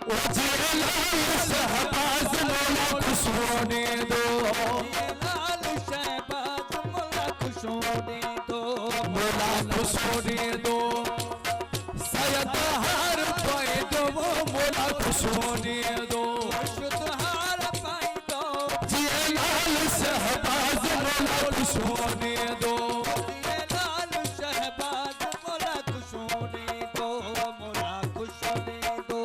ओ जिए लाल शहबाज मौला खुश होने दो, लाल शहबाज मौला खुश होने दो, मौला खुश होने दो। सैयद हार पाए दो वो मौला खुश होने दो, मुर्शिद हार पाई दो, जिए लाल शहबाज मौला खुश होने दो, जिए लाल शहबाज मौला खुश होने दो, मौला खुश होने दो।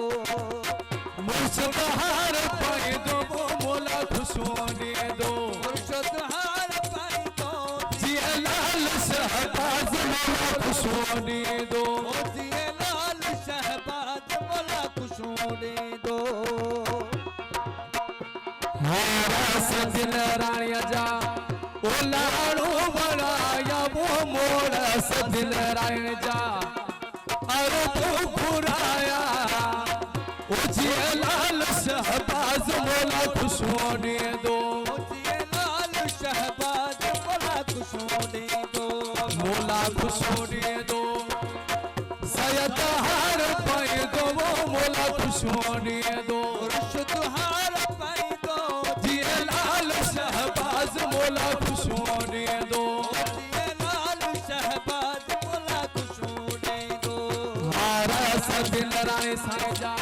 मुर्शिद हार पाए दो वो मौला खुश होने दो, मुर्शिद हार पाई दो, जिए लाल शहबाज मौला खुश होने दो। जिए लाल शहबाज मौला खुश होने दो। हारा सदिन राणिया जा ओ लाड़ो बनाया वो मोड़ सदिन रायण जा अरे तो बुराया ओ जिए लाल शहबाज मौला खुश होने दो, जिए लाल शहबाज मौला खुश होने दो, मौला खुश होने दो। सैयद हार पाए दो वो मौला खुश होने दो, मुर्शिद हार पाई दो, जिए लाल शहबाज मौला खुश होने दो। जिए लाल शहबाज मौला खुश होने दो। हारा सदिन राय साजा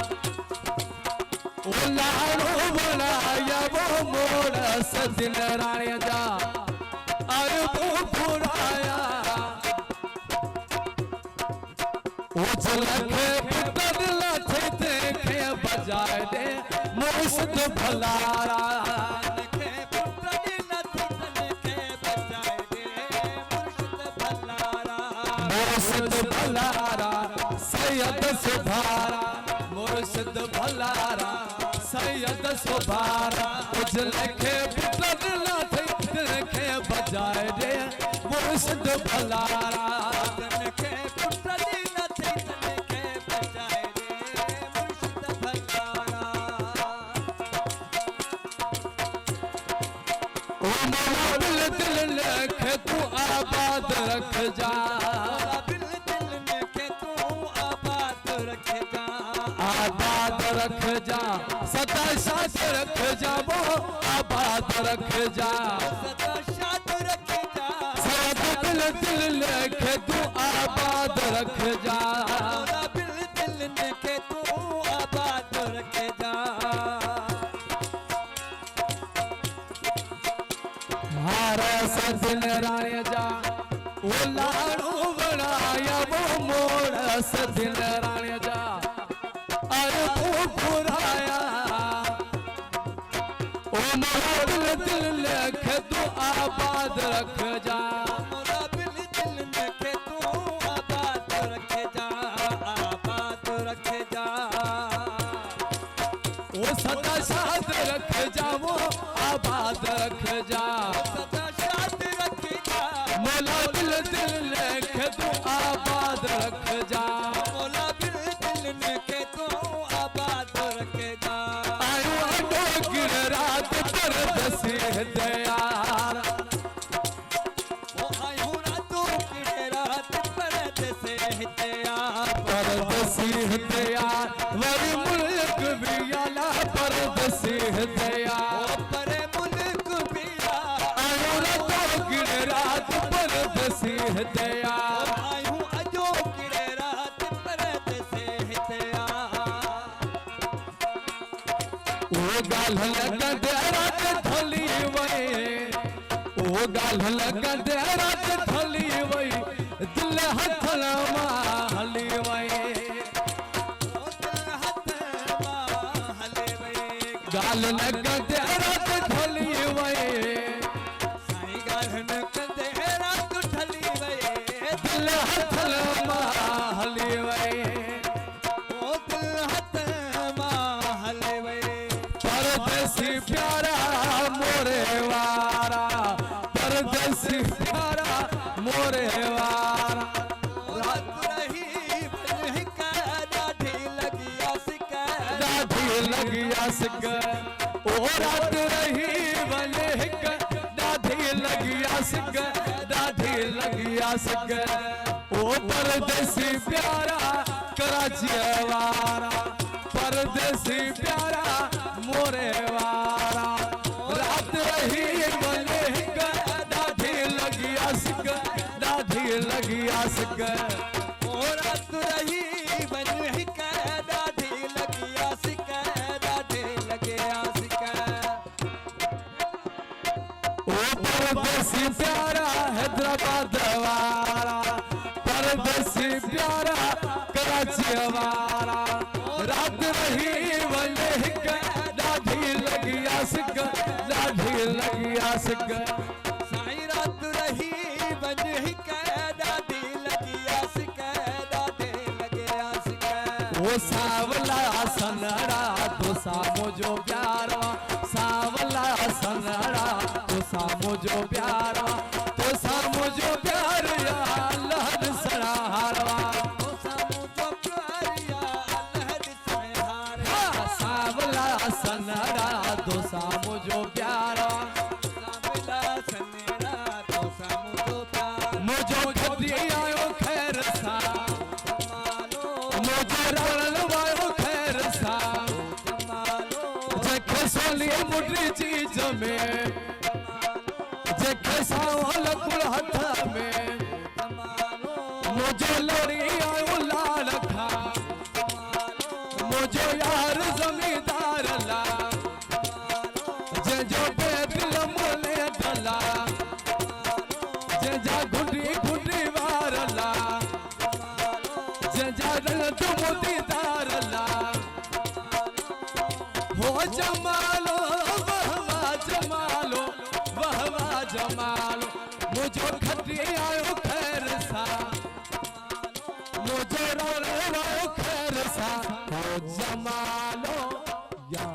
ओ लाड़ो बनाया वो मोड़ सदिन राय जा अरे वो बुराया ओ झलके पुतर लाथे देखे बजाए दे मुर्शिद भलारा, के पुत्र नथी के बजाए दे मुर्शिद भलारा, मुर्शिद भलारा सैयद सुधारा, मुर्शिद भलारा सैयद सुधारा। उजलके पुतर लाथे देखे बजाए दे मुर्शिद भलारा, के पुत्र नथी के बजाए दे मुर्शिद भलारा। ओ मौला दिल दिल लेके तू आबाद रख जा, दिल दिल में के तू आबाद रखे जा, आबाद रख जा सदा साथ रख जा वो आबाद रख जा। सदा शाद रखे जा, सैयद दिल दिल लेके तू आबाद रख जा, मौला दिल दिल में के तू आबाद रखे जा। हारा सदिन राय जा ओ लाड़ो बनाया वो मोड़ सदिन राय जा अरे तू बुराया ओ मौला दिल दिल लेके तू आबाद रख जा, मौला दिल दिल में के तू आबाद रखे जा, आबाद रखे जा। ओ सदा साथ रख जा वो आबाद रख जा, सदा शाद रखे जा, मौला दिल दिल लेके तू आबाद रख जा। मौला दिल दिल में के तू आबाद रखे जा। आयो आडो गिर रात पर दसी दयार, ओ आयो रातों की रात पर से हत्यार, पर दसी दयार वरी मुल्क भी आला पर दसी दयार। पर मुल्क भी आयो रातो गिर रात पर दसी दयार, आयो अजो की रात पर से हत्यार। ओ गाल लगन रात थली वई, ओ गाल लगन रात थली वई दिल हथल माहली वई, गाल लगन रात थली वई दिल हथल माहली वई। परदेसी प्यारा मोरे वारा, परदेसी प्यारा मोरे वारा। दाढ़ी लगिया सिक ओ रात रही बने दाढ़ी लगिया सिक, दाढ़ी लगिया सिक ओ परदेसी प्यारा कराची वारा, परदेसी परदेसी प्यारा हैदराबाद वाला, परदेसी प्यारा कराची वाला, रात रही वने हिक ॾाढी लगी आसिक, ॾाढी लगी आसिक। साईं रात रही वने हिक ॾाढी लगी आसिक, ॾाढे लगे आसिक। वो सावला सनड़ा तो सामो जो प्यारा, सावला सनड़ा तो सामो जो प्यारा, तो सामो जो प्यार या लहर सराहरवा, तो सामो जो प्यार या लहर सहारा। हाँ, सावला सनड़ा तो सामो जो प्यारा, सावला सनड़ा तो सामो जो प्यार। मुझो खदी आयो खैर सा, मुझो रण वायो खैर सा, जेके सोली मुटी चीज में, जेके सावल कुल हथ में, मुझो लोरी आयो लाल खा, मुझो यार जमींदार ला, जे जो बेदिल मोले दला, जे जा गुडी गुडी वार ला, जे जा रंग मोतीदार ला, हो जमालो वहवा जमालो, वहवा जमालो, मुझो खटी आयो खैर सा, मुझो रण वायो खैर सा, हो जमालो या